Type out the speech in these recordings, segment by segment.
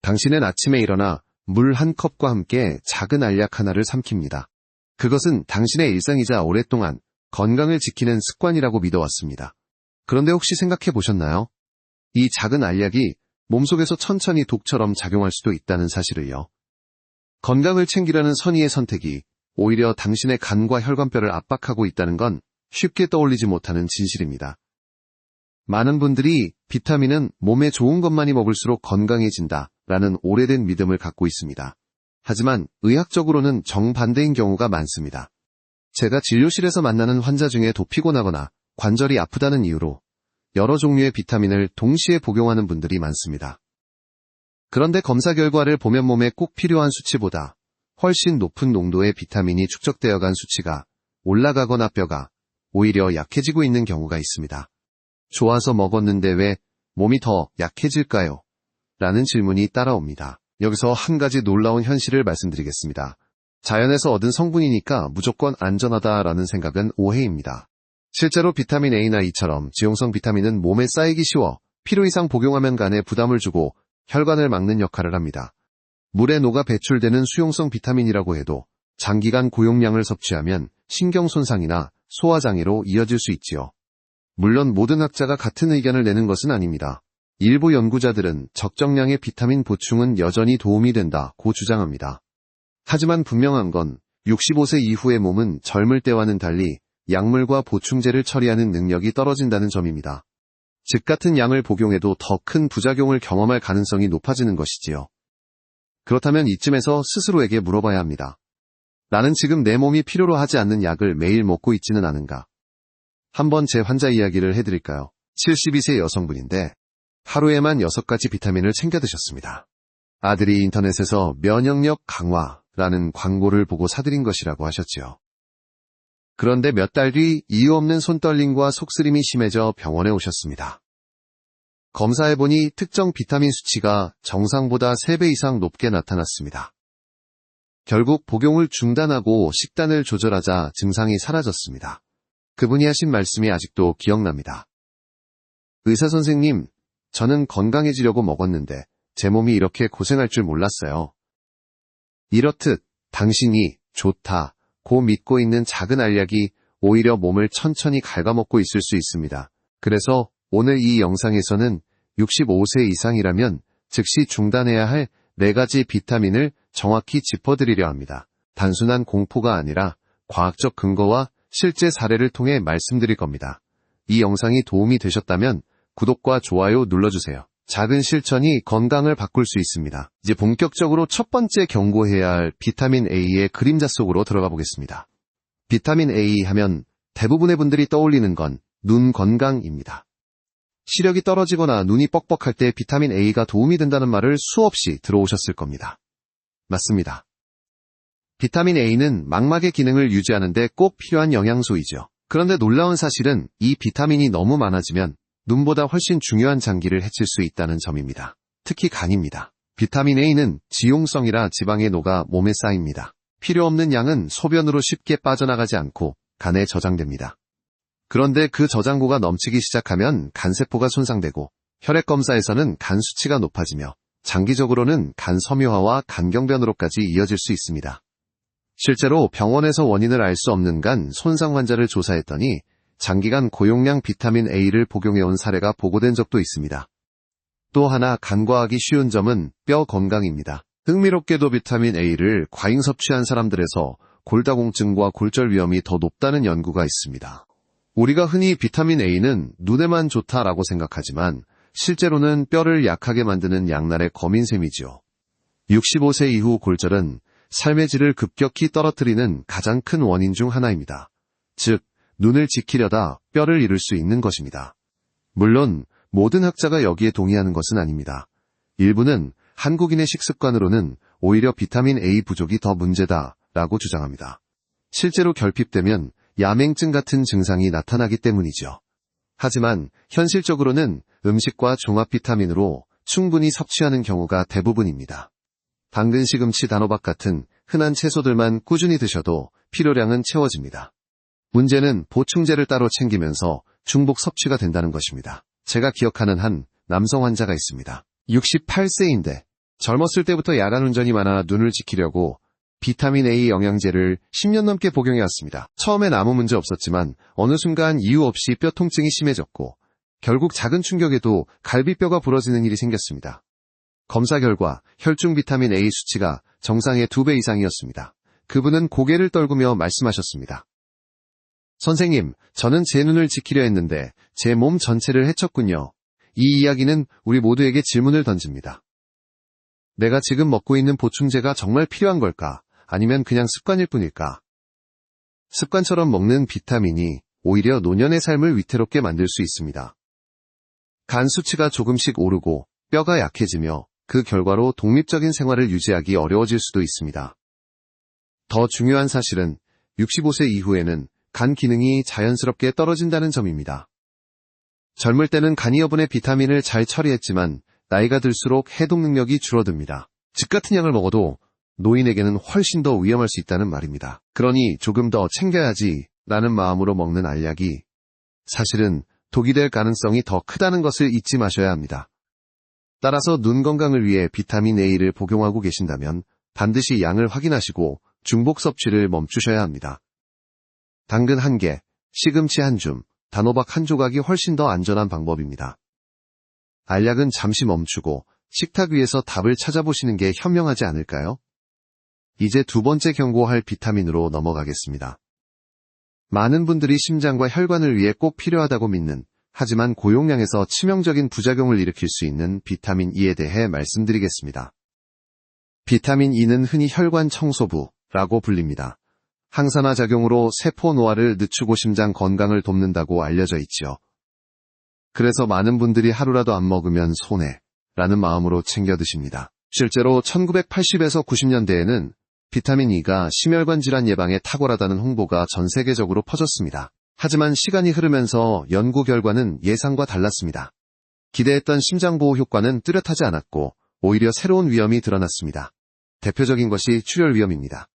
당신은 아침에 일어나 물 한 컵과 함께 작은 알약 하나를 삼킵니다. 그것은 당신의 일상이자 오랫동안 건강을 지키는 습관이라고 믿어왔습니다. 그런데 혹시 생각해 보셨나요? 이 작은 알약이 몸속에서 천천히 독처럼 작용할 수도 있다는 사실을요. 건강을 챙기려는 선의의 선택이 오히려 당신의 간과 혈관뼈를 압박하고 있다는 건 쉽게 떠올리지 못하는 진실입니다. 많은 분들이 비타민은 몸에 좋은 것만이 먹을수록 건강해진다 라는 오래된 믿음을 갖고 있습니다. 하지만 의학적으로는 정반대인 경우가 많습니다. 제가 진료실에서 만나는 환자 중에 피곤하거나 관절이 아프다는 이유로 여러 종류의 비타민을 동시에 복용하는 분들이 많습니다. 그런데 검사 결과를 보면 몸에 꼭 필요한 수치보다 훨씬 높은 농도의 비타민이 축적되어 간 수치가 올라가거나 뼈가 오히려 약해지고 있는 경우가 있습니다. 좋아서 먹었는데 왜 몸이 더 약해질까요? 라는 질문이 따라옵니다. 여기서 한 가지 놀라운 현실을 말씀드리겠습니다. 자연에서 얻은 성분이니까 무조건 안전하다라는 생각은 오해입니다. 실제로 비타민 A나 E처럼 지용성 비타민은 몸에 쌓이기 쉬워 필요 이상 복용하면 간에 부담을 주고 혈관을 막는 역할을 합니다. 물에 녹아 배출되는 수용성 비타민이라고 해도 장기간 고용량을 섭취하면 신경 손상이나 소화장애로 이어질 수 있지요. 물론 모든 학자가 같은 의견을 내는 것은 아닙니다. 일부 연구자들은 적정량의 비타민 보충은 여전히 도움이 된다고 주장합니다. 하지만 분명한 건 65세 이후의 몸은 젊을 때와는 달리 약물과 보충제를 처리하는 능력이 떨어진다는 점입니다. 즉 같은 양을 복용해도 더 큰 부작용을 경험할 가능성이 높아지는 것이지요. 그렇다면 이쯤에서 스스로에게 물어봐야 합니다. 나는 지금 내 몸이 필요로 하지 않는 약을 매일 먹고 있지는 않은가? 한번 제 환자 이야기를 해드릴까요? 72세 여성분인데 하루에만 6가지 비타민을 챙겨 드셨습니다. 아들이 인터넷에서 면역력 강화라는 광고를 보고 사들인 것이라고 하셨지요. 그런데 몇 달 뒤 이유 없는 손떨림과 속쓰림이 심해져 병원에 오셨습니다. 검사해보니 특정 비타민 수치가 정상보다 3배 이상 높게 나타났습니다. 결국 복용을 중단하고 식단을 조절하자 증상이 사라졌습니다. 그분이 하신 말씀이 아직도 기억납니다. 의사 선생님, 저는 건강해지려고 먹었는데 제 몸이 이렇게 고생할 줄 몰랐어요. 이렇듯 당신이 좋다고 믿고 있는 작은 알약이 오히려 몸을 천천히 갉아먹고 있을 수 있습니다. 그래서 오늘 이 영상에서는 65세 이상이라면 즉시 중단해야 할 4가지 비타민을 정확히 짚어드리려 합니다. 단순한 공포가 아니라 과학적 근거와 실제 사례를 통해 말씀드릴 겁니다. 이 영상이 도움이 되셨다면 구독과 좋아요 눌러주세요. 작은 실천이 건강을 바꿀 수 있습니다. 이제 본격적으로 첫 번째 경고해야 할 비타민 A의 그림자 속으로 들어가 보겠습니다. 비타민 A 하면 대부분의 분들이 떠올리는 건 눈 건강입니다. 시력이 떨어지거나 눈이 뻑뻑할 때 비타민 A가 도움이 된다는 말을 수없이 들어오셨을 겁니다. 맞습니다. 비타민 A는 망막의 기능을 유지하는 데 꼭 필요한 영양소이죠. 그런데 놀라운 사실은 이 비타민이 너무 많아지면 눈보다 훨씬 중요한 장기를 해칠 수 있다는 점입니다. 특히 간입니다. 비타민 A는 지용성이라 지방에 녹아 몸에 쌓입니다. 필요 없는 양은 소변으로 쉽게 빠져나가지 않고 간에 저장됩니다. 그런데 그 저장고가 넘치기 시작하면 간세포가 손상되고 혈액검사에서는 간 수치가 높아지며 장기적으로는 간 섬유화와 간경변으로까지 이어질 수 있습니다. 실제로 병원에서 원인을 알 수 없는 간 손상 환자를 조사했더니 장기간 고용량 비타민 A를 복용해온 사례가 보고된 적도 있습니다. 또 하나 간과하기 쉬운 점은 뼈 건강입니다. 흥미롭게도 비타민 A를 과잉 섭취한 사람들에서 골다공증과 골절 위험이 더 높다는 연구가 있습니다. 우리가 흔히 비타민 A는 눈에만 좋다라고 생각하지만 실제로는 뼈를 약하게 만드는 양날의 검인셈이지요. 65세 이후 골절은 삶의 질을 급격히 떨어뜨리는 가장 큰 원인 중 하나입니다. 즉, 눈을 지키려다 뼈를 잃을 수 있는 것입니다. 물론 모든 학자가 여기에 동의하는 것은 아닙니다. 일부는 한국인의 식습관으로는 오히려 비타민 A 부족이 더 문제다라고 주장합니다. 실제로 결핍되면 야맹증 같은 증상이 나타나기 때문이죠. 하지만 현실적으로는 음식과 종합 비타민으로 충분히 섭취하는 경우가 대부분입니다. 당근, 시금치, 단호박 같은 흔한 채소들만 꾸준히 드셔도 필요량은 채워집니다. 문제는 보충제를 따로 챙기면서 중복 섭취가 된다는 것입니다. 제가 기억하는 한 남성 환자가 있습니다. 68세인데 젊었을 때부터 야간 운전이 많아 눈을 지키려고 비타민 A 영양제를 10년 넘게 복용해왔습니다. 처음엔 아무 문제 없었지만 어느 순간 이유 없이 뼈 통증이 심해졌고 결국 작은 충격에도 갈비뼈가 부러지는 일이 생겼습니다. 검사 결과 혈중 비타민 A 수치가 정상의 2배 이상이었습니다. 그분은 고개를 떨구며 말씀하셨습니다. 선생님, 저는 제 눈을 지키려 했는데 제 몸 전체를 해쳤군요. 이 이야기는 우리 모두에게 질문을 던집니다. 내가 지금 먹고 있는 보충제가 정말 필요한 걸까? 아니면 그냥 습관일 뿐일까? 습관처럼 먹는 비타민이 오히려 노년의 삶을 위태롭게 만들 수 있습니다. 간 수치가 조금씩 오르고 뼈가 약해지며 그 결과로 독립적인 생활을 유지하기 어려워질 수도 있습니다. 더 중요한 사실은 65세 이후에는 간 기능이 자연스럽게 떨어진다는 점입니다. 젊을 때는 간이여분의 비타민을 잘 처리했지만 나이가 들수록 해독 능력이 줄어듭니다. 즉 같은 양을 먹어도 노인에게는 훨씬 더 위험할 수 있다는 말입니다. 그러니 조금 더 챙겨야지 라는 마음으로 먹는 알약이 사실은 독이 될 가능성이 더 크다는 것을 잊지 마셔야 합니다. 따라서 눈 건강을 위해 비타민 A를 복용하고 계신다면 반드시 양을 확인하시고 중복 섭취를 멈추셔야 합니다. 당근 1개, 시금치 1줌, 단호박 1조각이 훨씬 더 안전한 방법입니다. 알약은 잠시 멈추고 식탁 위에서 답을 찾아보시는 게 현명하지 않을까요? 이제 두 번째 경고할 비타민으로 넘어가겠습니다. 많은 분들이 심장과 혈관을 위해 꼭 필요하다고 믿는, 하지만 고용량에서 치명적인 부작용을 일으킬 수 있는 비타민 E에 대해 말씀드리겠습니다. 비타민 E는 흔히 혈관 청소부라고 불립니다. 항산화 작용으로 세포 노화를 늦추고 심장 건강을 돕는다고 알려져 있지요. 그래서 많은 분들이 하루라도 안 먹으면 손해라는 마음으로 챙겨 드십니다. 실제로 1980에서 90년대에는 비타민 E가 심혈관 질환 예방에 탁월하다는 홍보가 전 세계적으로 퍼졌습니다. 하지만 시간이 흐르면서 연구 결과는 예상과 달랐습니다. 기대했던 심장보호 효과는 뚜렷하지 않았고 오히려 새로운 위험이 드러났습니다. 대표적인 것이 출혈 위험입니다.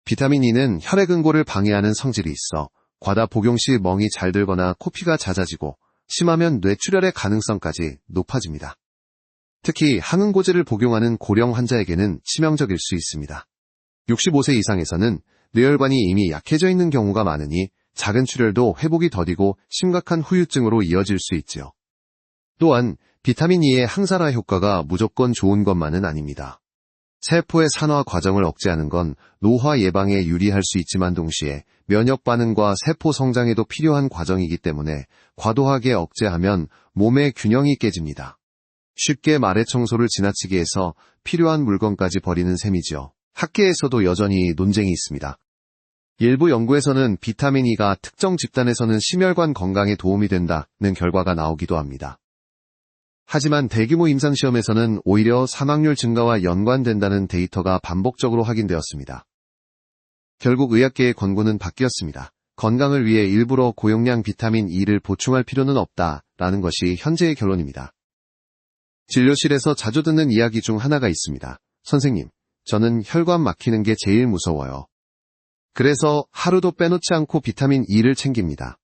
비타민 E는 혈액 응고를 방해하는 성질이 있어 과다 복용 시 멍이 잘 들거나 코피가 잦아지고 심하면 뇌출혈의 가능성까지 높아집니다. 특히 항응고제를 복용하는 고령 환자에게는 치명적일 수 있습니다. 65세 이상에서는 뇌혈관이 이미 약해져 있는 경우가 많으니 작은 출혈도 회복이 더디고 심각한 후유증으로 이어질 수 있지요. 또한 비타민 E의 항산화 효과가 무조건 좋은 것만은 아닙니다. 세포의 산화 과정을 억제하는 건 노화 예방에 유리할 수 있지만 동시에 면역 반응과 세포 성장에도 필요한 과정이기 때문에 과도하게 억제하면 몸의 균형이 깨집니다. 쉽게 말해 청소를 지나치게 해서 필요한 물건까지 버리는 셈이죠. 학계에서도 여전히 논쟁이 있습니다. 일부 연구에서는 비타민 E가 특정 집단에서는 심혈관 건강에 도움이 된다는 결과가 나오기도 합니다. 하지만 대규모 임상시험에서는 오히려 사망률 증가와 연관된다는 데이터가 반복적으로 확인되었습니다. 결국 의학계의 권고는 바뀌었습니다. 건강을 위해 일부러 고용량 비타민 E를 보충할 필요는 없다라는 것이 현재의 결론입니다. 진료실에서 자주 듣는 이야기 중 하나가 있습니다. 선생님, 저는 혈관 막히는 게 제일 무서워요. 그래서 하루도 빼놓지 않고 비타민 E를 챙깁니다.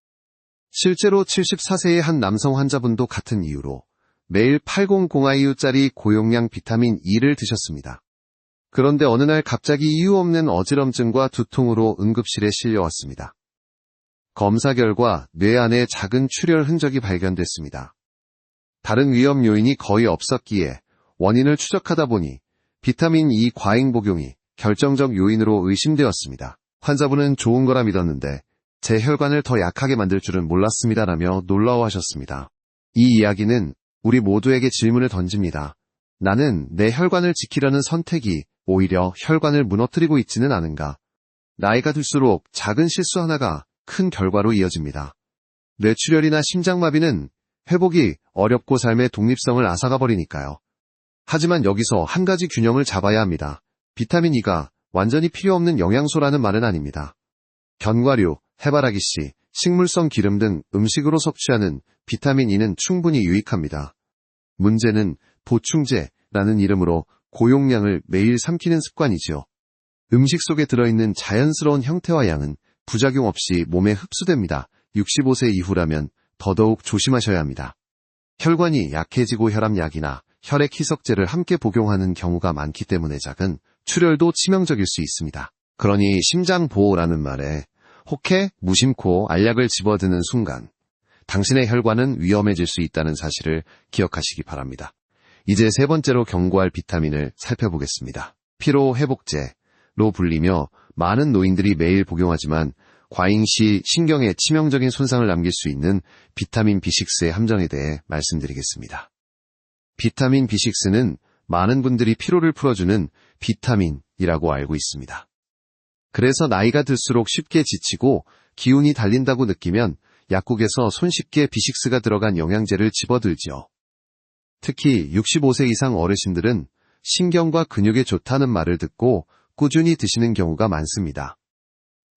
실제로 74세의 한 남성 환자분도 같은 이유로 매일 800IU짜리 고용량 비타민 E를 드셨습니다. 그런데 어느 날 갑자기 이유 없는 어지럼증과 두통으로 응급실에 실려왔습니다. 검사 결과 뇌 안에 작은 출혈 흔적이 발견됐습니다. 다른 위험 요인이 거의 없었기에 원인을 추적하다 보니 비타민 E 과잉 복용이 결정적 요인으로 의심되었습니다. 환자분은 좋은 거라 믿었는데 제 혈관을 더 약하게 만들 줄은 몰랐습니다라며 놀라워하셨습니다. 이 이야기는 우리 모두에게 질문을 던집니다. 나는 내 혈관을 지키려는 선택이 오히려 혈관을 무너뜨리고 있지는 않은가? 나이가 들수록 작은 실수 하나가 큰 결과로 이어집니다. 뇌출혈이나 심장마비는 회복이 어렵고 삶의 독립성을 앗아가버리니까요. 하지만 여기서 한 가지 균형을 잡아야 합니다. 비타민 E가 완전히 필요 없는 영양소라는 말은 아닙니다. 견과류, 해바라기씨, 식물성 기름 등 음식으로 섭취하는 비타민 E는 충분히 유익합니다. 문제는 보충제라는 이름으로 고용량을 매일 삼키는 습관이지요. 음식 속에 들어있는 자연스러운 형태와 양은 부작용 없이 몸에 흡수됩니다. 65세 이후라면 더더욱 조심하셔야 합니다. 혈관이 약해지고 혈압약이나 혈액 희석제를 함께 복용하는 경우가 많기 때문에 작은 출혈도 치명적일 수 있습니다. 그러니 심장 보호라는 말에 혹해 무심코 알약을 집어드는 순간 당신의 혈관은 위험해질 수 있다는 사실을 기억하시기 바랍니다. 이제 세 번째로 경고할 비타민을 살펴보겠습니다. 피로회복제로 불리며 많은 노인들이 매일 복용하지만 과잉 시 신경에 치명적인 손상을 남길 수 있는 비타민 B6의 함정에 대해 말씀드리겠습니다. 비타민 B6는 많은 분들이 피로를 풀어주는 비타민이라고 알고 있습니다. 그래서 나이가 들수록 쉽게 지치고 기운이 달린다고 느끼면 약국에서 손쉽게 B6가 들어간 영양제를 집어들지요. 특히 65세 이상 어르신들은 신경과 근육에 좋다는 말을 듣고 꾸준히 드시는 경우가 많습니다.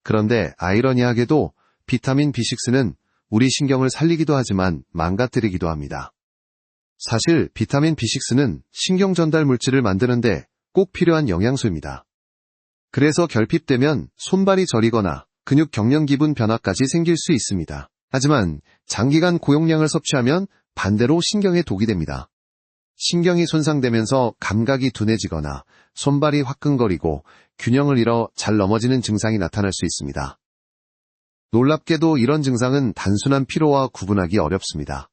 그런데 아이러니하게도 비타민 B6는 우리 신경을 살리기도 하지만 망가뜨리기도 합니다. 사실 비타민 B6는 신경 전달 물질을 만드는데 꼭 필요한 영양소입니다. 그래서 결핍되면 손발이 저리거나 근육 경련 기분 변화까지 생길 수 있습니다. 하지만 장기간 고용량을 섭취하면 반대로 신경에 독이 됩니다. 신경이 손상되면서 감각이 둔해지거나 손발이 화끈거리고 균형을 잃어 잘 넘어지는 증상이 나타날 수 있습니다. 놀랍게도 이런 증상은 단순한 피로와 구분하기 어렵습니다.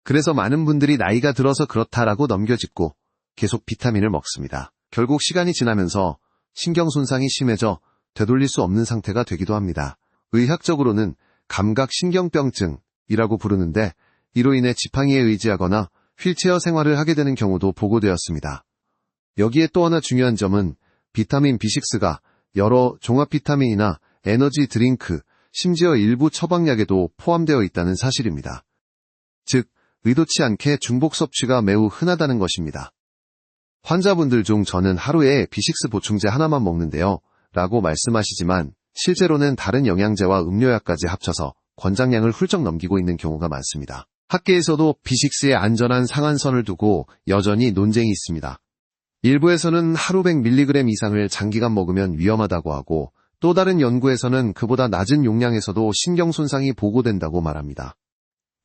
그래서 많은 분들이 나이가 들어서 그렇다라고 넘겨짚고 계속 비타민을 먹습니다. 결국 시간이 지나면서 신경 손상이 심해져 되돌릴 수 없는 상태가 되기도 합니다. 의학적으로는 감각신경병증이라고 부르는데 이로 인해 지팡이에 의지하거나 휠체어 생활을 하게 되는 경우도 보고되었습니다. 여기에 또 하나 중요한 점은 비타민 B6가 여러 종합 비타민이나 에너지 드링크, 심지어 일부 처방약에도 포함되어 있다는 사실입니다. 즉, 의도치 않게 중복 섭취가 매우 흔하다는 것입니다. 환자분들 중 저는 하루에 B6 보충제 하나만 먹는데요 라고 말씀하시지만 실제로는 다른 영양제와 음료약까지 합쳐서 권장량을 훌쩍 넘기고 있는 경우가 많습니다. 학계에서도 B6의 안전한 상한선을 두고 여전히 논쟁이 있습니다. 일부에서는 하루 100mg 이상을 장기간 먹으면 위험하다고 하고 또 다른 연구에서는 그보다 낮은 용량에서도 신경 손상이 보고된다고 말합니다.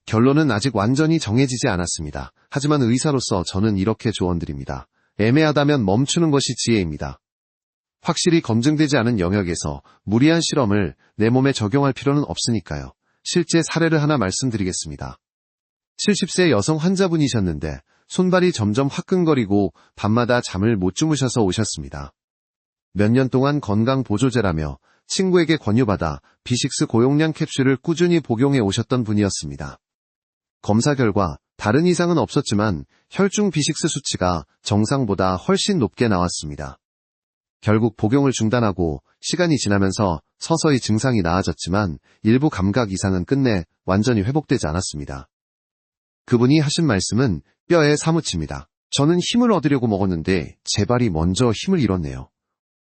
결론은 아직 완전히 정해지지 않았습니다. 하지만 의사로서 저는 이렇게 조언드립니다. 애매하다면 멈추는 것이 지혜입니다. 확실히 검증되지 않은 영역에서 무리한 실험을 내 몸에 적용할 필요는 없으니까요. 실제 사례를 하나 말씀드리겠습니다. 70세 여성 환자분이셨는데 손발이 점점 화끈거리고 밤마다 잠을 못 주무셔서 오셨습니다. 몇 년 동안 건강보조제라며 친구에게 권유받아 B6 고용량 캡슐을 꾸준히 복용해 오셨던 분이었습니다. 검사 결과 다른 이상은 없었지만 혈중 B6 수치가 정상보다 훨씬 높게 나왔습니다. 결국 복용을 중단하고 시간이 지나면서 서서히 증상이 나아졌지만 일부 감각 이상은 끝내 완전히 회복되지 않았습니다. 그분이 하신 말씀은 뼈에 사무칩니다. 저는 힘을 얻으려고 먹었는데 제 발이 먼저 힘을 잃었네요.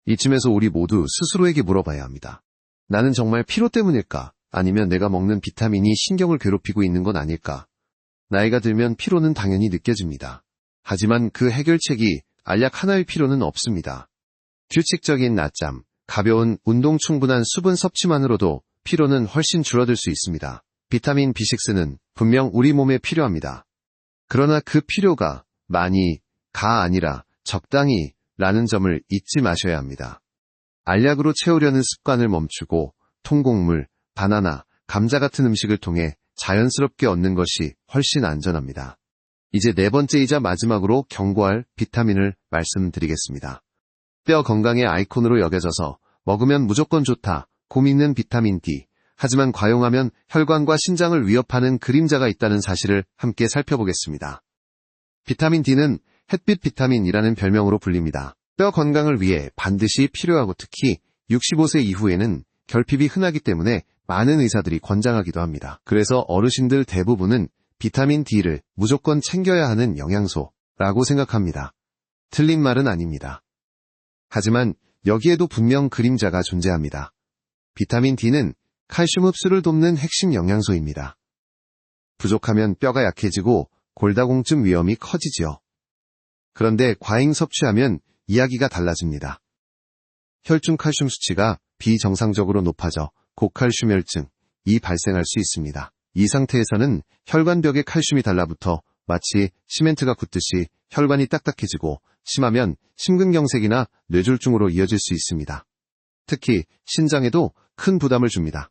이쯤에서 우리 모두 스스로에게 물어봐야 합니다. 나는 정말 피로 때문일까? 아니면 내가 먹는 비타민이 신경을 괴롭히고 있는 건 아닐까? 나이가 들면 피로는 당연히 느껴집니다. 하지만 그 해결책이 알약 하나의 필요는 없습니다. 규칙적인 낮잠, 가벼운 운동 충분한 수분 섭취만으로도 피로는 훨씬 줄어들 수 있습니다. 비타민 B6는 분명 우리 몸에 필요합니다. 그러나 그 필요가 많이가 아니라 적당히 라는 점을 잊지 마셔야 합니다. 알약으로 채우려는 습관을 멈추고 통곡물, 바나나, 감자 같은 음식을 통해 자연스럽게 얻는 것이 훨씬 안전합니다. 이제 네 번째이자 마지막으로 경고할 비타민을 말씀드리겠습니다. 뼈 건강의 아이콘으로 여겨져서 먹으면 무조건 좋다, 곰 있는 비타민 D. 하지만 과용하면 혈관과 신장을 위협하는 그림자가 있다는 사실을 함께 살펴보겠습니다. 비타민 D는 햇빛 비타민이라는 별명으로 불립니다. 뼈 건강을 위해 반드시 필요하고 특히 65세 이후에는 결핍이 흔하기 때문에 많은 의사들이 권장하기도 합니다. 그래서 어르신들 대부분은 비타민 D를 무조건 챙겨야 하는 영양소라고 생각합니다. 틀린 말은 아닙니다. 하지만 여기에도 분명 그림자가 존재합니다. 비타민 D는 칼슘 흡수를 돕는 핵심 영양소입니다. 부족하면 뼈가 약해지고 골다공증 위험이 커지지요. 그런데 과잉 섭취하면 이야기가 달라집니다. 혈중 칼슘 수치가 비정상적으로 높아져 고칼슘혈증이 발생할 수 있습니다. 이 상태에서는 혈관벽에 칼슘이 달라붙어 마치 시멘트가 굳듯이 혈관이 딱딱해지고 심하면 심근경색이나 뇌졸중으로 이어질 수 있습니다. 특히 신장에도 큰 부담을 줍니다.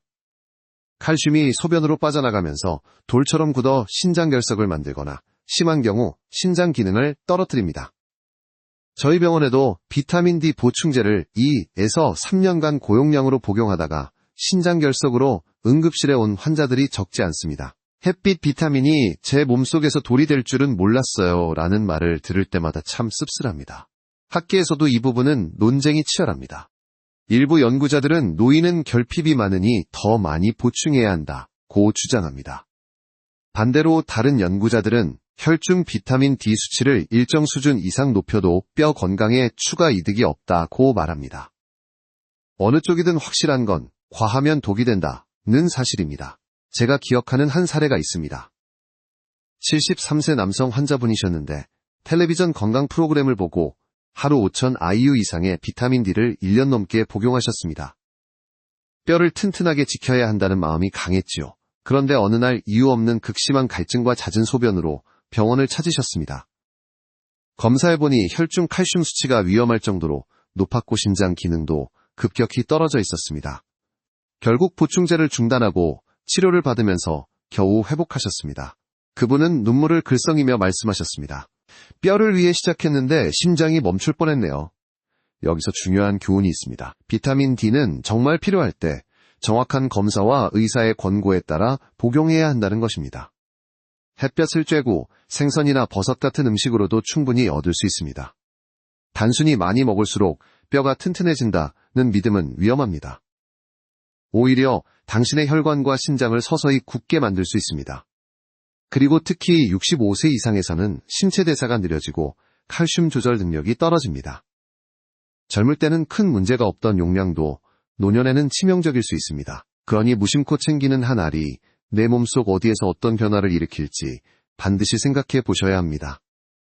칼슘이 소변으로 빠져나가면서 돌처럼 굳어 신장결석을 만들거나 심한 경우 신장 기능을 떨어뜨립니다. 저희 병원에도 비타민 D 보충제를 2에서 3년간 고용량으로 복용하다가 신장결석으로 응급실에 온 환자들이 적지 않습니다. 햇빛 비타민이 제 몸속에서 돌이 될 줄은 몰랐어요 라는 말을 들을 때마다 참 씁쓸합니다. 학계에서도 이 부분은 논쟁이 치열합니다. 일부 연구자들은 노인은 결핍이 많으니 더 많이 보충해야 한다고 주장합니다. 반대로 다른 연구자들은 혈중 비타민 D 수치를 일정 수준 이상 높여도 뼈 건강에 추가 이득이 없다고 말합니다. 어느 쪽이든 확실한 건 과하면 독이 된다는 사실입니다. 제가 기억하는 한 사례가 있습니다. 73세 남성 환자분이셨는데 텔레비전 건강 프로그램을 보고 하루 5,000 IU 이상의 비타민 D를 1년 넘게 복용하셨습니다. 뼈를 튼튼하게 지켜야 한다는 마음이 강했지요. 그런데 어느 날 이유 없는 극심한 갈증과 잦은 소변으로 병원을 찾으셨습니다. 검사해보니 혈중 칼슘 수치가 위험할 정도로 높았고 신장 기능도 급격히 떨어져 있었습니다. 결국 보충제를 중단하고 치료를 받으면서 겨우 회복하셨습니다. 그분은 눈물을 글썽이며 말씀하셨습니다. 뼈를 위해 시작했는데 심장이 멈출 뻔했네요. 여기서 중요한 교훈이 있습니다. 비타민 D는 정말 필요할 때 정확한 검사와 의사의 권고에 따라 복용해야 한다는 것입니다. 햇볕을 쬐고 생선이나 버섯 같은 음식으로도 충분히 얻을 수 있습니다. 단순히 많이 먹을수록 뼈가 튼튼해진다는 믿음은 위험합니다. 오히려 당신의 혈관과 신장을 서서히 굳게 만들 수 있습니다. 그리고 특히 65세 이상에서는 신체 대사가 느려지고 칼슘 조절 능력이 떨어집니다. 젊을 때는 큰 문제가 없던 용량도 노년에는 치명적일 수 있습니다. 그러니 무심코 챙기는 한 알이 내 몸속 어디에서 어떤 변화를 일으킬지 반드시 생각해 보셔야 합니다.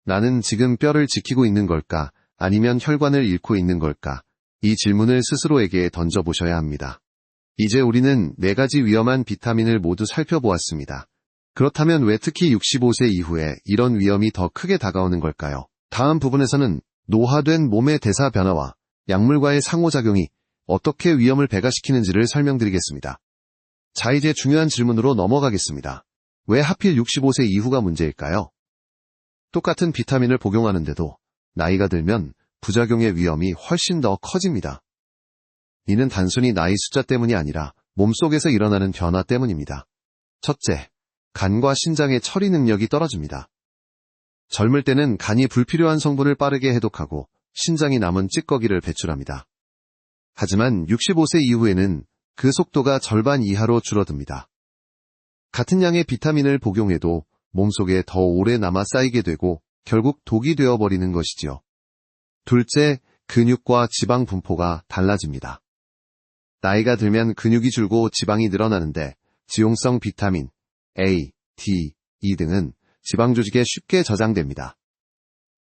나는 지금 뼈를 지키고 있는 걸까? 아니면 혈관을 잃고 있는 걸까? 이 질문을 스스로에게 던져보셔야 합니다. 이제 우리는 4가지 위험한 비타민을 모두 살펴보았습니다. 그렇다면 왜 특히 65세 이후에 이런 위험이 더 크게 다가오는 걸까요? 다음 부분에서는 노화된 몸의 대사 변화와 약물과의 상호작용이 어떻게 위험을 배가시키는지를 설명드리겠습니다. 자, 이제 중요한 질문으로 넘어가겠습니다. 왜 하필 65세 이후가 문제일까요? 똑같은 비타민을 복용하는데도 나이가 들면 부작용의 위험이 훨씬 더 커집니다. 이는 단순히 나이 숫자 때문이 아니라 몸속에서 일어나는 변화 때문입니다. 첫째, 간과 신장의 처리 능력이 떨어집니다. 젊을 때는 간이 불필요한 성분을 빠르게 해독하고 신장이 남은 찌꺼기를 배출합니다. 하지만 65세 이후에는 그 속도가 절반 이하로 줄어듭니다. 같은 양의 비타민을 복용해도 몸속에 더 오래 남아 쌓이게 되고 결국 독이 되어버리는 것이지요. 둘째, 근육과 지방 분포가 달라집니다. 나이가 들면 근육이 줄고 지방이 늘어나는데 지용성 비타민 A, D, E 등은 지방 조직에 쉽게 저장됩니다.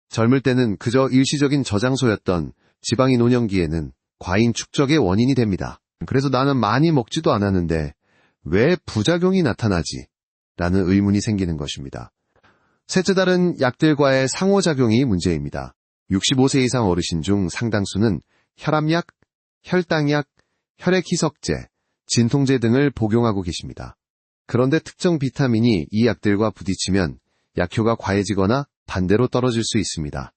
젊을 때는 그저 일시적인 저장소였던 지방이 노년기에는 과잉 축적의 원인이 됩니다. 그래서 나는 많이 먹지도 않았는데 왜 부작용이 나타나지? 라는 의문이 생기는 것입니다. 셋째, 다른 약들과의 상호작용이 문제입니다. 65세 이상 어르신 중 상당수는 혈압약, 혈당약, 혈액희석제, 진통제 등을 복용하고 계십니다. 그런데 특정 비타민이 이 약들과 부딪히면 약효가 과해지거나 반대로 떨어질 수 있습니다.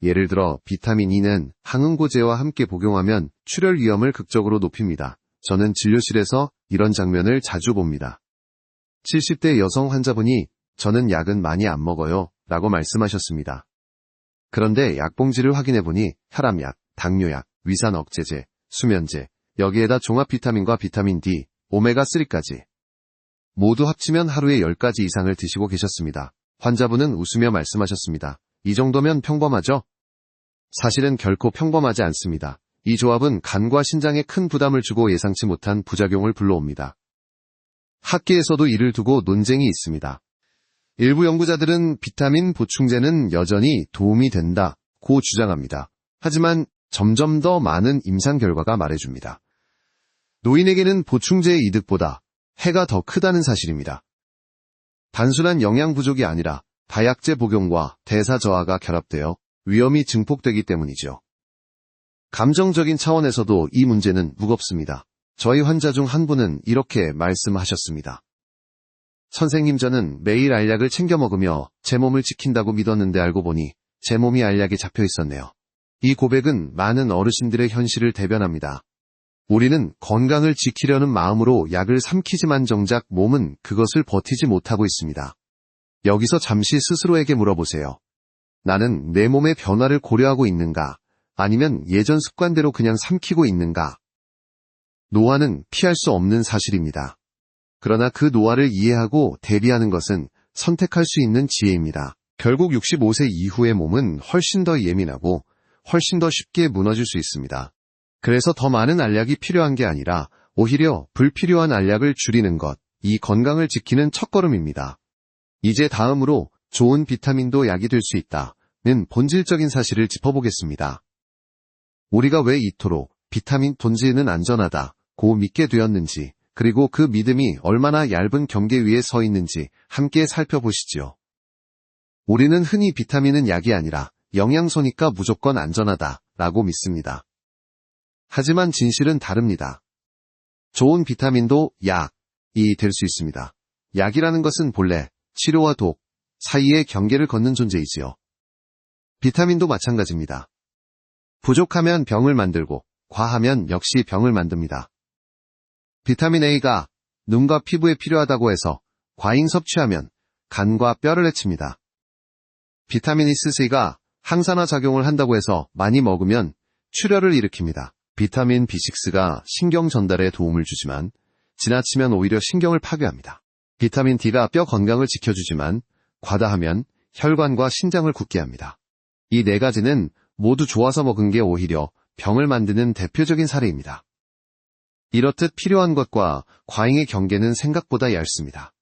예를 들어 비타민 E는 항응고제와 함께 복용하면 출혈 위험을 극적으로 높입니다. 저는 진료실에서 이런 장면을 자주 봅니다. 70대 여성 환자분이 저는 약은 많이 안 먹어요 라고 말씀하셨습니다. 그런데 약봉지를 확인해보니 혈압약, 당뇨약, 위산 억제제, 수면제, 여기에다 종합 비타민과 비타민 D, 오메가3까지 모두 합치면 하루에 10가지 이상을 드시고 계셨습니다. 환자분은 웃으며 말씀하셨습니다. 이 정도면 평범하죠? 사실은 결코 평범하지 않습니다. 이 조합은 간과 신장에 큰 부담을 주고 예상치 못한 부작용을 불러옵니다. 학계에서도 이를 두고 논쟁이 있습니다. 일부 연구자들은 비타민 보충제는 여전히 도움이 된다고 주장합니다. 하지만 점점 더 많은 임상 결과가 말해줍니다. 노인에게는 보충제의 이득보다 해가 더 크다는 사실입니다. 단순한 영양 부족이 아니라 다약제 복용과 대사 저하가 결합되어 위험이 증폭되기 때문이죠. 감정적인 차원에서도 이 문제는 무겁습니다. 저희 환자 중 한 분은 이렇게 말씀하셨습니다. 선생님, 저는 매일 알약을 챙겨 먹으며 제 몸을 지킨다고 믿었는데 알고 보니 제 몸이 알약에 잡혀 있었네요. 이 고백은 많은 어르신들의 현실을 대변합니다. 우리는 건강을 지키려는 마음으로 약을 삼키지만 정작 몸은 그것을 버티지 못하고 있습니다. 여기서 잠시 스스로에게 물어보세요. 나는 내 몸의 변화를 고려하고 있는가? 아니면 예전 습관대로 그냥 삼키고 있는가? 노화는 피할 수 없는 사실입니다. 그러나 그 노화를 이해하고 대비하는 것은 선택할 수 있는 지혜입니다. 결국 65세 이후의 몸은 훨씬 더 예민하고 훨씬 더 쉽게 무너질 수 있습니다. 그래서 더 많은 알약이 필요한 게 아니라 오히려 불필요한 알약을 줄이는 것, 이 건강을 지키는 첫걸음입니다. 이제 다음으로 좋은 비타민도 약이 될 수 있다는 본질적인 사실을 짚어보겠습니다. 우리가 왜 이토록 비타민 톤지는 안전하다고 믿게 되었는지, 그리고 그 믿음이 얼마나 얇은 경계 위에 서 있는지 함께 살펴보시죠. 우리는 흔히 비타민은 약이 아니라 영양소니까 무조건 안전하다라고 믿습니다. 하지만 진실은 다릅니다. 좋은 비타민도 약이 될 수 있습니다. 약이라는 것은 본래 치료와 독 사이의 경계를 걷는 존재이지요. 비타민도 마찬가지입니다. 부족하면 병을 만들고 과하면 역시 병을 만듭니다. 비타민 A가 눈과 피부에 필요하다고 해서 과잉 섭취하면 간과 뼈를 해칩니다. 비타민 C가 항산화 작용을 한다고 해서 많이 먹으면 출혈을 일으킵니다. 비타민 B6가 신경 전달에 도움을 주지만 지나치면 오히려 신경을 파괴합니다. 비타민 D가 뼈 건강을 지켜주지만 과다하면 혈관과 신장을 굳게 합니다. 이 네 가지는 모두 좋아서 먹은 게 오히려 병을 만드는 대표적인 사례입니다. 이렇듯 필요한 것과 과잉의 경계는 생각보다 얇습니다.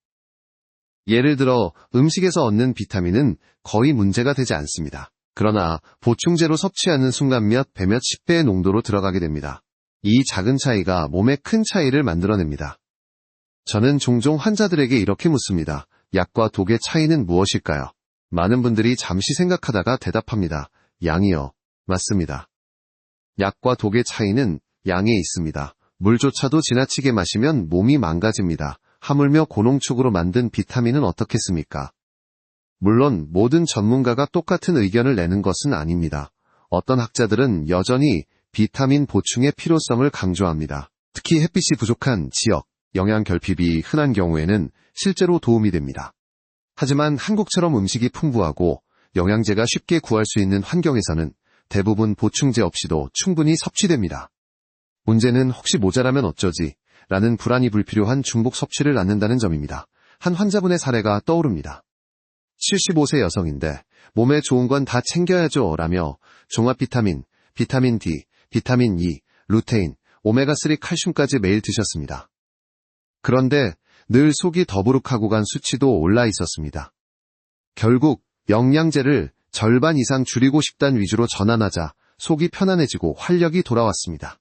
예를 들어 음식에서 얻는 비타민은 거의 문제가 되지 않습니다. 그러나 보충제로 섭취하는 순간 몇 배 몇 10배의 농도로 들어가게 됩니다. 이 작은 차이가 몸에 큰 차이를 만들어냅니다. 저는 종종 환자들에게 이렇게 묻습니다. 약과 독의 차이는 무엇일까요? 많은 분들이 잠시 생각하다가 대답합니다. 양이요. 맞습니다. 약과 독의 차이는 양에 있습니다. 물조차도 지나치게 마시면 몸이 망가집니다. 하물며 고농축으로 만든 비타민은 어떻겠습니까? 물론 모든 전문가가 똑같은 의견을 내는 것은 아닙니다. 어떤 학자들은 여전히 비타민 보충의 필요성을 강조합니다. 특히 햇빛이 부족한 지역, 영양 결핍이 흔한 경우에는 실제로 도움이 됩니다. 하지만 한국처럼 음식이 풍부하고 영양제가 쉽게 구할 수 있는 환경에서는 대부분 보충제 없이도 충분히 섭취됩니다. 문제는 혹시 모자라면 어쩌지? 라는 불안이 불필요한 중복 섭취를 낳는다는 점입니다. 한 환자분의 사례가 떠오릅니다. 75세 여성인데 몸에 좋은 건 다 챙겨야죠 라며 종합 비타민, 비타민 D, 비타민 E, 루테인, 오메가3 칼슘까지 매일 드셨습니다. 그런데 늘 속이 더부룩하고 간 수치도 올라 있었습니다. 결국 영양제를 절반 이상 줄이고 싶단 위주로 전환하자 속이 편안해지고 활력이 돌아왔습니다.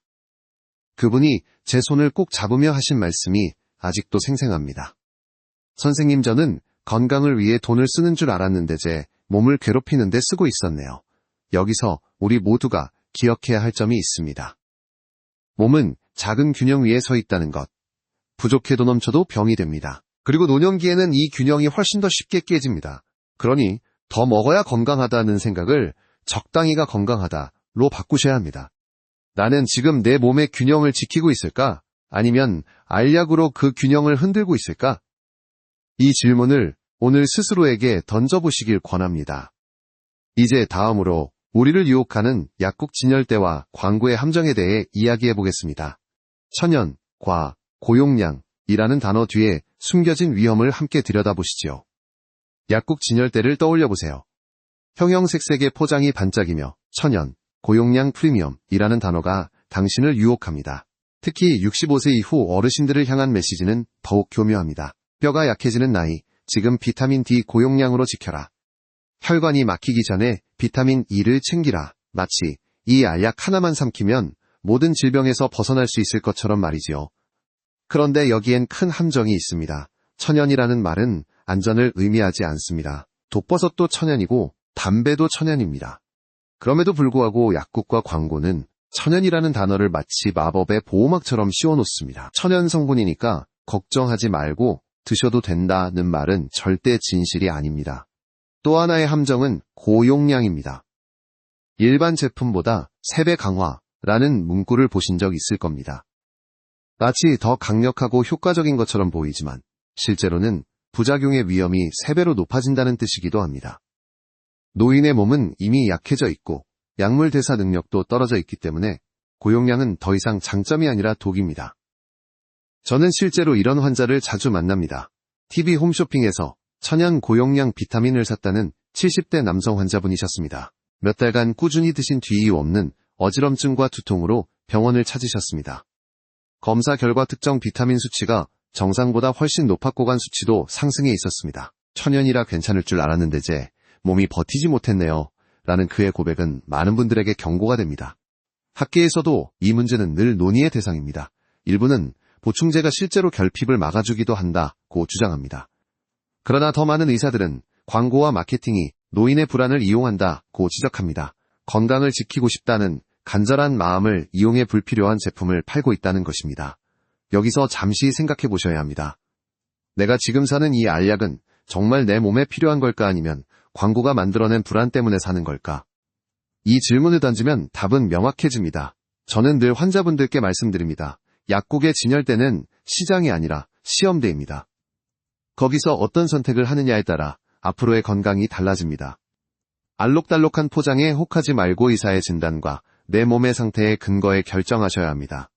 그분이 제 손을 꼭 잡으며 하신 말씀이 아직도 생생합니다. 선생님, 저는 건강을 위해 돈을 쓰는 줄 알았는데 제 몸을 괴롭히는 데 쓰고 있었네요. 여기서 우리 모두가 기억해야 할 점이 있습니다. 몸은 작은 균형 위에 서 있다는 것. 부족해도 넘쳐도 병이 됩니다. 그리고 노년기에는 이 균형이 훨씬 더 쉽게 깨집니다. 그러니 더 먹어야 건강하다는 생각을 적당히가 건강하다로 바꾸셔야 합니다. 나는 지금 내 몸의 균형을 지키고 있을까? 아니면 알약으로 그 균형을 흔들고 있을까? 이 질문을 오늘 스스로에게 던져보시길 권합니다. 이제 다음으로 우리를 유혹하는 약국 진열대와 광고의 함정에 대해 이야기해보겠습니다. 천연, 과, 고용량이라는 단어 뒤에 숨겨진 위험을 함께 들여다보시지요. 약국 진열대를 떠올려보세요. 형형색색의 포장이 반짝이며 천연, 고용량 프리미엄이라는 단어가 당신을 유혹합니다. 특히 65세 이후 어르신들을 향한 메시지는 더욱 교묘합니다. 뼈가 약해지는 나이, 지금 비타민 D 고용량으로 지켜라. 혈관이 막히기 전에 비타민 E를 챙기라. 마치 이 알약 하나만 삼키면 모든 질병에서 벗어날 수 있을 것처럼 말이지요. 그런데 여기엔 큰 함정이 있습니다. 천연이라는 말은 안전을 의미하지 않습니다. 독버섯도 천연이고 담배도 천연입니다. 그럼에도 불구하고 약국과 광고는 천연이라는 단어를 마치 마법의 보호막처럼 씌워놓습니다. 천연 성분이니까 걱정하지 말고 드셔도 된다는 말은 절대 진실이 아닙니다. 또 하나의 함정은 고용량입니다. 일반 제품보다 3배 강화라는 문구를 보신 적 있을 겁니다. 마치 더 강력하고 효과적인 것처럼 보이지만 실제로는 부작용의 위험이 3배로 높아진다는 뜻이기도 합니다. 노인의 몸은 이미 약해져 있고 약물 대사 능력도 떨어져 있기 때문에 고용량은 더 이상 장점이 아니라 독입니다. 저는 실제로 이런 환자를 자주 만납니다. TV 홈쇼핑에서 천연 고용량 비타민을 샀다는 70대 남성 환자분이셨습니다. 몇 달간 꾸준히 드신 뒤 이유 없는 어지럼증과 두통으로 병원을 찾으셨습니다. 검사 결과 특정 비타민 수치가 정상보다 훨씬 높았고 간 수치도 상승해 있었습니다. 천연이라 괜찮을 줄 알았는데 제 몸이 버티지 못했네요. 라는 그의 고백은 많은 분들에게 경고가 됩니다. 학계에서도 이 문제는 늘 논의의 대상입니다. 일부는 보충제가 실제로 결핍을 막아주기도 한다고 주장합니다. 그러나 더 많은 의사들은 광고와 마케팅이 노인의 불안을 이용한다고 지적합니다. 건강을 지키고 싶다는 간절한 마음을 이용해 불필요한 제품을 팔고 있다는 것입니다. 여기서 잠시 생각해 보셔야 합니다. 내가 지금 사는 이 알약은 정말 내 몸에 필요한 걸까 아니면 광고가 만들어낸 불안 때문에 사는 걸까? 이 질문을 던지면 답은 명확해집니다. 저는 늘 환자분들께 말씀드립니다. 약국의 진열대는 시장이 아니라 시험대입니다. 거기서 어떤 선택을 하느냐에 따라 앞으로의 건강이 달라집니다. 알록달록한 포장에 혹하지 말고 의사의 진단과 내 몸의 상태에 근거해 결정하셔야 합니다.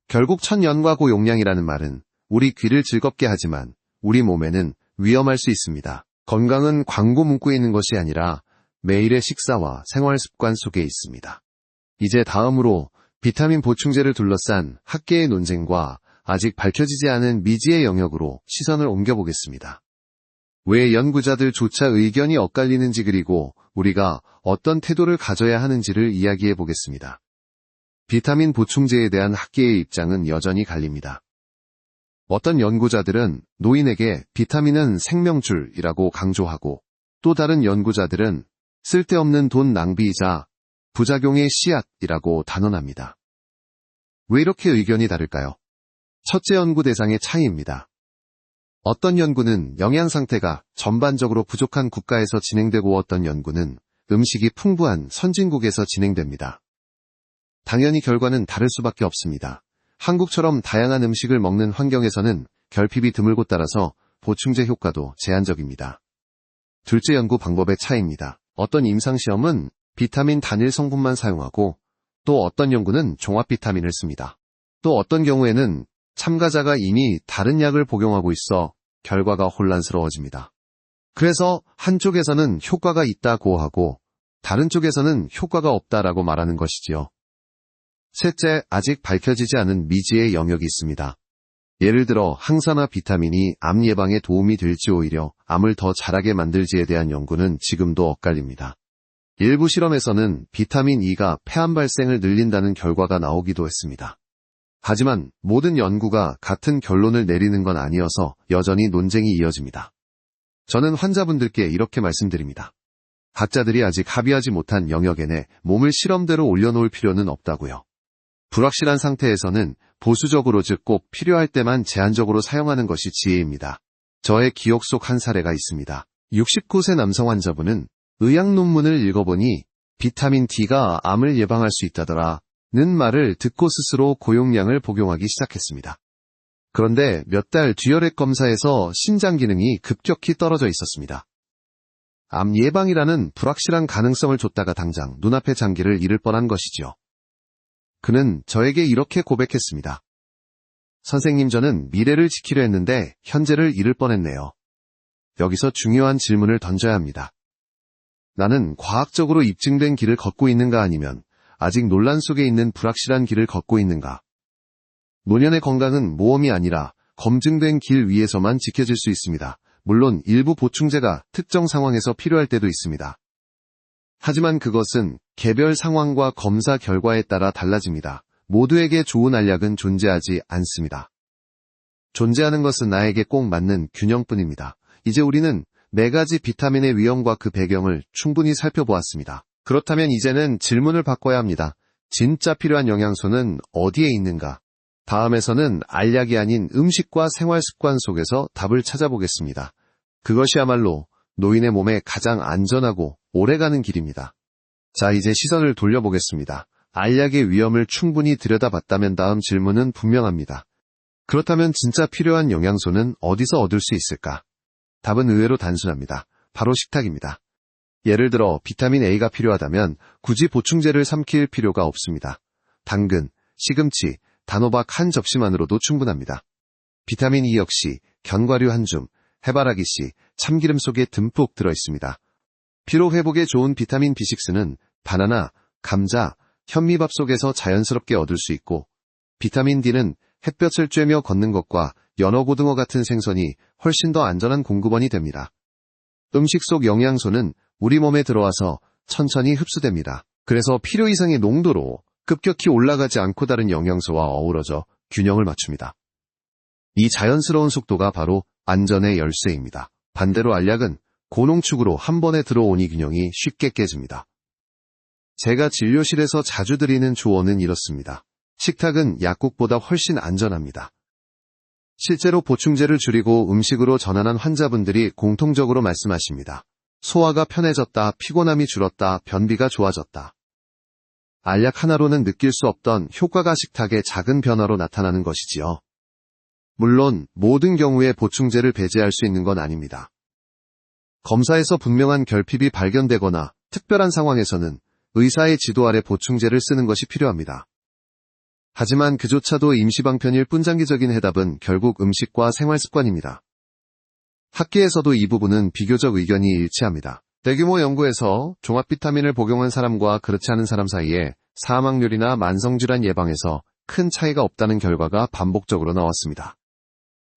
결국 천연과 고용량이라는 말은 우리 귀를 즐겁게 하지만 우리 몸에는 위험할 수 있습니다. 건강은 광고 문구에 있는 것이 아니라 매일의 식사와 생활 습관 속에 있습니다. 이제 다음으로 비타민 보충제를 둘러싼 학계의 논쟁과 아직 밝혀지지 않은 미지의 영역으로 시선을 옮겨보겠습니다. 왜 연구자들조차 의견이 엇갈리는지 그리고 우리가 어떤 태도를 가져야 하는지를 이야기해 보겠습니다. 비타민 보충제에 대한 학계의 입장은 여전히 갈립니다. 어떤 연구자들은 노인에게 비타민은 생명줄이라고 강조하고 또 다른 연구자들은 쓸데없는 돈 낭비이자 부작용의 씨앗이라고 단언합니다. 왜 이렇게 의견이 다를까요? 첫째 연구 대상의 차이입니다. 어떤 연구는 영양 상태가 전반적으로 부족한 국가에서 진행되고 어떤 연구는 음식이 풍부한 선진국에서 진행됩니다. 당연히 결과는 다를 수밖에 없습니다. 한국처럼 다양한 음식을 먹는 환경에서는 결핍이 드물고 따라서 보충제 효과도 제한적입니다. 둘째 연구 방법의 차이입니다. 어떤 임상시험은 비타민 단일 성분만 사용하고 또 어떤 연구는 종합 비타민을 씁니다. 또 어떤 경우에는 참가자가 이미 다른 약을 복용하고 있어 결과가 혼란스러워집니다. 그래서 한쪽에서는 효과가 있다고 하고 다른 쪽에서는 효과가 없다라고 말하는 것이지요. 셋째, 아직 밝혀지지 않은 미지의 영역이 있습니다. 예를 들어 항산화 비타민이 암 예방에 도움이 될지 오히려 암을 더 자라게 만들지에 대한 연구는 지금도 엇갈립니다. 일부 실험에서는 비타민 E가 폐암 발생을 늘린다는 결과가 나오기도 했습니다. 하지만 모든 연구가 같은 결론을 내리는 건 아니어서 여전히 논쟁이 이어집니다. 저는 환자분들께 이렇게 말씀드립니다. 학자들이 아직 합의하지 못한 영역에 내 몸을 실험대로 올려놓을 필요는 없다고요. 불확실한 상태에서는 보수적으로 즉 꼭 필요할 때만 제한적으로 사용하는 것이 지혜입니다. 저의 기억 속 한 사례가 있습니다. 69세 남성 환자분은 의학 논문을 읽어보니 비타민 D가 암을 예방할 수 있다더라 는 말을 듣고 스스로 고용량을 복용하기 시작했습니다. 그런데 몇 달 뒤혈액 검사에서 신장 기능이 급격히 떨어져 있었습니다. 암 예방이라는 불확실한 가능성을 줬다가 당장 눈앞의 장기를 잃을 뻔한 것이지요. 그는 저에게 이렇게 고백했습니다. 선생님, 저는 미래를 지키려 했는데 현재를 잃을 뻔했네요. 여기서 중요한 질문을 던져야 합니다. 나는 과학적으로 입증된 길을 걷고 있는가 아니면 아직 논란 속에 있는 불확실한 길을 걷고 있는가? 노년의 건강은 모험이 아니라 검증된 길 위에서만 지켜질 수 있습니다. 물론 일부 보충제가 특정 상황에서 필요할 때도 있습니다. 하지만 그것은 개별 상황과 검사 결과에 따라 달라집니다. 모두에게 좋은 알약은 존재하지 않습니다. 존재하는 것은 나에게 꼭 맞는 균형뿐입니다. 이제 우리는 4가지 비타민의 위험과 그 배경을 충분히 살펴보았습니다. 그렇다면 이제는 질문을 바꿔야 합니다. 진짜 필요한 영양소는 어디에 있는가? 다음에서는 알약이 아닌 음식과 생활 습관 속에서 답을 찾아보겠습니다. 그것이야말로 노인의 몸에 가장 안전하고 오래가는 길입니다. 자, 이제 시선을 돌려보겠습니다. 알약의 위험을 충분히 들여다봤다면 다음 질문은 분명합니다. 그렇다면 진짜 필요한 영양소는 어디서 얻을 수 있을까? 답은 의외로 단순합니다. 바로 식탁입니다. 예를 들어 비타민 A가 필요하다면 굳이 보충제를 삼킬 필요가 없습니다. 당근, 시금치, 단호박 한 접시만으로도 충분합니다. 비타민 E 역시 견과류 한 줌, 해바라기 씨, 참기름 속에 듬뿍 들어있습니다. 피로 회복에 좋은 비타민 B6는 바나나, 감자, 현미밥 속에서 자연스럽게 얻을 수 있고, 비타민 D는 햇볕을 쬐며 걷는 것과 연어고등어 같은 생선이 훨씬 더 안전한 공급원이 됩니다. 음식 속 영양소는 우리 몸에 들어와서 천천히 흡수됩니다. 그래서 필요 이상의 농도로 급격히 올라가지 않고 다른 영양소와 어우러져 균형을 맞춥니다. 이 자연스러운 속도가 바로 안전의 열쇠입니다. 반대로 알약은 고농축으로 한 번에 들어오니 균형이 쉽게 깨집니다. 제가 진료실에서 자주 드리는 조언은 이렇습니다. 식탁은 약국보다 훨씬 안전합니다. 실제로 보충제를 줄이고 음식으로 전환한 환자분들이 공통적으로 말씀하십니다. 소화가 편해졌다, 피곤함이 줄었다, 변비가 좋아졌다. 알약 하나로는 느낄 수 없던 효과가 식탁의 작은 변화로 나타나는 것이지요. 물론 모든 경우에 보충제를 배제할 수 있는 건 아닙니다. 검사에서 분명한 결핍이 발견되거나 특별한 상황에서는 의사의 지도 아래 보충제를 쓰는 것이 필요합니다. 하지만 그조차도 임시방편일 뿐 장기적인 해답은 결국 음식과 생활습관입니다. 학계에서도 이 부분은 비교적 의견이 일치합니다. 대규모 연구에서 종합 비타민을 복용한 사람과 그렇지 않은 사람 사이에 사망률이나 만성질환 예방에서 큰 차이가 없다는 결과가 반복적으로 나왔습니다.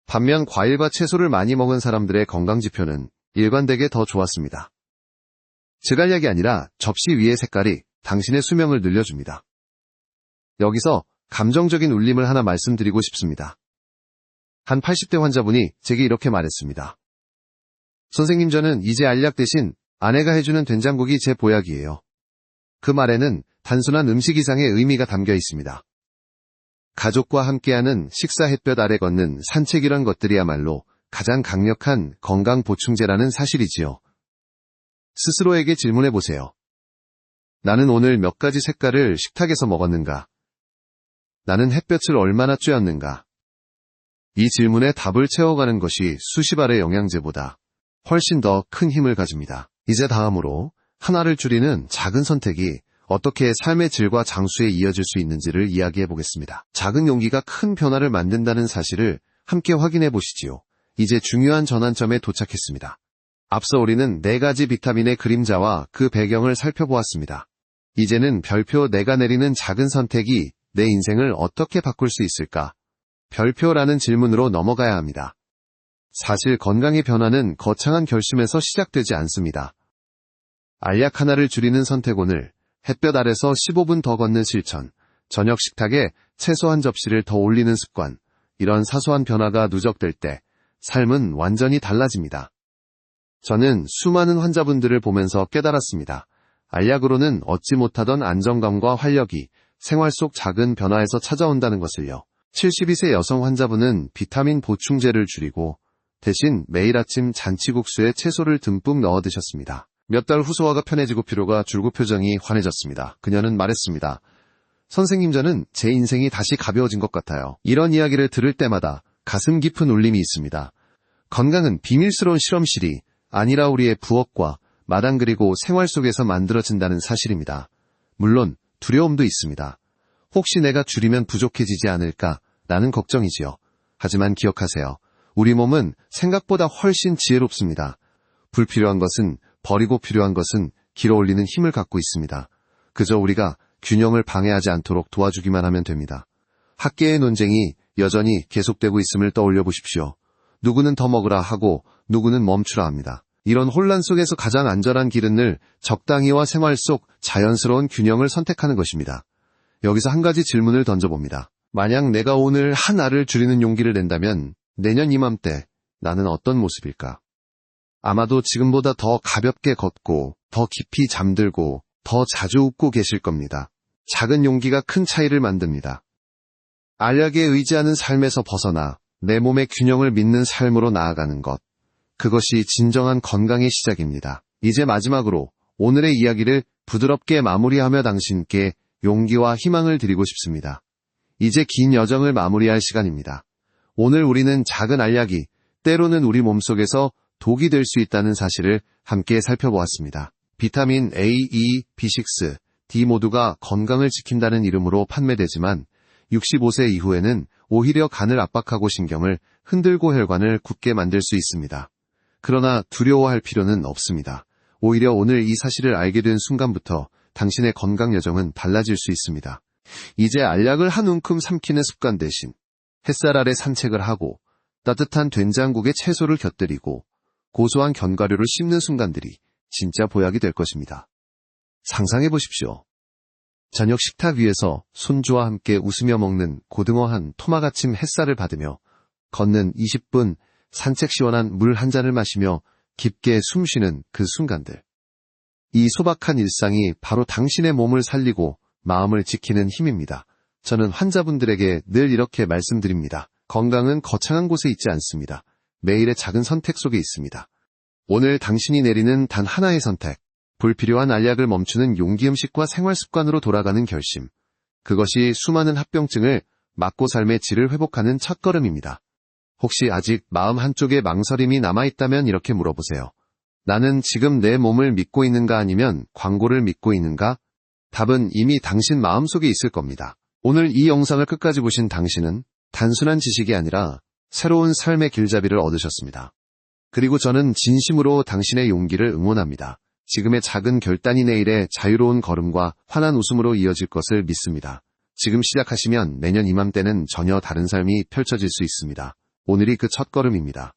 반면 과일과 채소를 많이 먹은 사람들의 건강지표는 일관되게 더 좋았습니다. 즉 알약이 아니라 접시 위의 색깔이 당신의 수명을 늘려줍니다. 여기서 감정적인 울림을 하나 말씀드리고 싶습니다. 한 80대 환자분이 제게 이렇게 말했습니다. 선생님, 저는 이제 알약 대신 아내가 해주는 된장국이 제 보약이에요. 그 말에는 단순한 음식 이상의 의미가 담겨 있습니다. 가족과 함께하는 식사 햇볕 아래 걷는 산책이란 것들이야말로 가장 강력한 건강 보충제라는 사실이지요. 스스로에게 질문해보세요. 나는 오늘 몇 가지 색깔을 식탁에서 먹었는가? 나는 햇볕을 얼마나 쬐었는가? 이 질문에 답을 채워가는 것이 수십 알의 영양제보다 훨씬 더 큰 힘을 가집니다. 이제 다음으로 하나를 줄이는 작은 선택이 어떻게 삶의 질과 장수에 이어질 수 있는지를 이야기해 보겠습니다. 작은 용기가 큰 변화를 만든다는 사실을 함께 확인해 보시지요. 이제 중요한 전환점에 도착했습니다. 앞서 우리는 4가지 비타민의 그림자와 그 배경을 살펴보았습니다. 이제는 별표 내가 내리는 작은 선택이 내 인생을 어떻게 바꿀 수 있을까? 별표라는 질문으로 넘어가야 합니다. 사실 건강의 변화는 거창한 결심에서 시작되지 않습니다. 알약 하나를 줄이는 선택, 오늘 햇볕 아래서 15분 더 걷는 실천, 저녁 식탁에 채소 한 접시를 더 올리는 습관, 이런 사소한 변화가 누적될 때 삶은 완전히 달라집니다. 저는 수많은 환자분들을 보면서 깨달았습니다. 알약으로는 얻지 못하던 안정감과 활력이 생활 속 작은 변화에서 찾아온다는 것을요. 72세 여성 환자분은 비타민 보충제를 줄이고 대신 매일 아침 잔치국수에 채소를 듬뿍 넣어 드셨습니다. 몇 달 후 소화가 편해지고 피로가 줄고 표정이 환해졌습니다. 그녀는 말했습니다. 선생님, 저는 제 인생이 다시 가벼워진 것 같아요. 이런 이야기를 들을 때마다 가슴 깊은 울림이 있습니다. 건강은 비밀스러운 실험실이 아니라 우리의 부엌과 마당 그리고 생활 속에서 만들어진다는 사실입니다. 물론 두려움도 있습니다. 혹시 내가 줄이면 부족해지지 않을까? 라는 걱정이지요. 하지만 기억하세요. 우리 몸은 생각보다 훨씬 지혜롭습니다. 불필요한 것은 버리고 필요한 것은 길어 올리는 힘을 갖고 있습니다. 그저 우리가 균형을 방해하지 않도록 도와주기만 하면 됩니다. 학계의 논쟁이 여전히 계속되고 있음을 떠올려 보십시오. 누구는 더 먹으라 하고 누구는 멈추라 합니다. 이런 혼란 속에서 가장 안전한 길은 늘 적당히와 생활 속 자연스러운 균형을 선택하는 것입니다. 여기서 한 가지 질문을 던져봅니다. 만약 내가 오늘 한 알을 줄이는 용기를 낸다면 내년 이맘때 나는 어떤 모습일까? 아마도 지금보다 더 가볍게 걷고, 더 깊이 잠들고, 더 자주 웃고 계실 겁니다. 작은 용기가 큰 차이를 만듭니다. 알약에 의지하는 삶에서 벗어나 내 몸의 균형을 믿는 삶으로 나아가는 것. 그것이 진정한 건강의 시작입니다. 이제 마지막으로 오늘의 이야기를 부드럽게 마무리하며 당신께 용기와 희망을 드리고 싶습니다. 이제 긴 여정을 마무리할 시간입니다. 오늘 우리는 작은 알약이 때로는 우리 몸속에서 독이 될 수 있다는 사실을 함께 살펴보았습니다. 비타민 A, E, B6, D 모두가 건강을 지킨다는 이름으로 판매되지만 65세 이후에는 오히려 간을 압박하고 신경을 흔들고 혈관을 굳게 만들 수 있습니다. 그러나 두려워할 필요는 없습니다. 오히려 오늘 이 사실을 알게 된 순간부터 당신의 건강 여정은 달라질 수 있습니다. 이제 알약을 한 움큼 삼키는 습관 대신 햇살 아래 산책을 하고 따뜻한 된장국에 채소를 곁들이고 고소한 견과류를 씹는 순간들이 진짜 보약이 될 것입니다. 상상해 보십시오. 저녁 식탁 위에서 손주와 함께 웃으며 먹는 고등어 한 토막아침 햇살을 받으며 걷는 20분, 산책 시원한 물 한 잔을 마시며 깊게 숨 쉬는 그 순간들. 이 소박한 일상이 바로 당신의 몸을 살리고 마음을 지키는 힘입니다. 저는 환자분들에게 늘 이렇게 말씀드립니다. 건강은 거창한 곳에 있지 않습니다. 매일의 작은 선택 속에 있습니다. 오늘 당신이 내리는 단 하나의 선택, 불필요한 알약을 멈추는 용기 음식과 생활 습관으로 돌아가는 결심. 그것이 수많은 합병증을 막고 삶의 질을 회복하는 첫걸음입니다. 혹시 아직 마음 한쪽에 망설임이 남아있다면 이렇게 물어보세요. 나는 지금 내 몸을 믿고 있는가 아니면 광고를 믿고 있는가? 답은 이미 당신 마음속에 있을 겁니다. 오늘 이 영상을 끝까지 보신 당신은 단순한 지식이 아니라 새로운 삶의 길잡이를 얻으셨습니다. 그리고 저는 진심으로 당신의 용기를 응원합니다. 지금의 작은 결단이 내일의 자유로운 걸음과 환한 웃음으로 이어질 것을 믿습니다. 지금 시작하시면 내년 이맘때는 전혀 다른 삶이 펼쳐질 수 있습니다. 오늘이 그 첫걸음입니다.